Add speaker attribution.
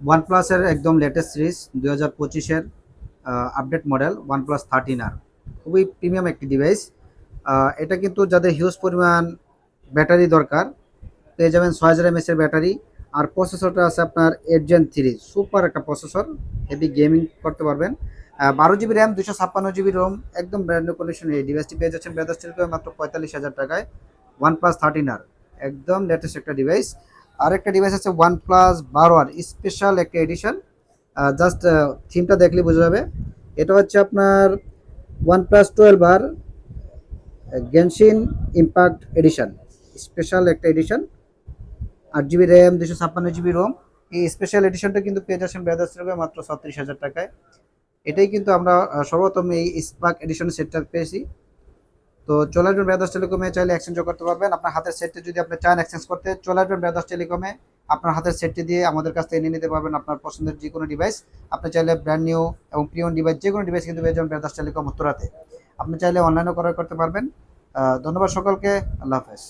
Speaker 1: ওয়ানপ্লাসের একদম latest series 2025-এর update model OnePlus 13R। খুবই প্রিমিয়াম একটি ডিভাইস। এটা কিন্তু যাদের হিউজ পরিমাণ ব্যাটারি দরকার পেয়ে যাবেন 6000 এর ব্যাটারি। আর প্রসেসরটা আছে আপনার 8 Gen 3, সুপার একটা প্রসেসর, হেভি গেমিং করতে পারবেন। 12 GB র্যাম, 256 GB রোম, একদম ব্র্যান্ড নিউ কন্ডিশনে এই ডিভাইসটি পেয়ে যাচ্ছেন ব্রাদার্স টেলিকমে মাত্র 45,000 টাকায়। ওয়ানপ্লাস 13R একদম লেটেস্ট একটা ডিভাইস। আরেকটা ডিভাইস আছে ওয়ানপ্লাস 12R স্পেশাল একটা এডিশন। জাস্ট থিমটা দেখলে বোঝা যাবে। এটা হচ্ছে আপনার OnePlus 12R Genshin Impact edition, special একটা edition. 8 GB RAM, 256 GB ROM. এই স্পেশাল এডিশনটা কিন্তু পেয়ে যাচ্ছেন ব্রাদার্স টেলিকমে মাত্র 36,000 টাকায়। এটাই কিন্তু আমরা সর্বপ্রথম এই স্পার্ক এডিশনের সেটটা পেয়েছি। তো চলে আসবেন ব্রাদার্স টেলিকমে, চাইলে এক্সচেঞ্জও করতে পারবেন। আপনার হাতের সেটটি যদি আপনি চান এক্সচেঞ্জ করতে, চলে আসবেন ব্রাদার্স টেলিকমে। আপনার হাতের সেটটি দিয়ে আমাদের কাছ থেকে নিয়ে নিতে পারবেন আপনার পছন্দের যে কোনো ডিভাইস। আপনি চাইলে ব্র্যান্ড নিউ এবং প্রিয়ন ডিভাইস যে কোনো ডিভাইস কিন্তু পেয়ে যাবেন ব্রাদার্স টেলিকম উত্তরাতে। আপনি চাইলে অনলাইনেও ক্রয় করতে পারবেন। ধন্যবাদ সকলকে। আল্লাহ হাফেজ।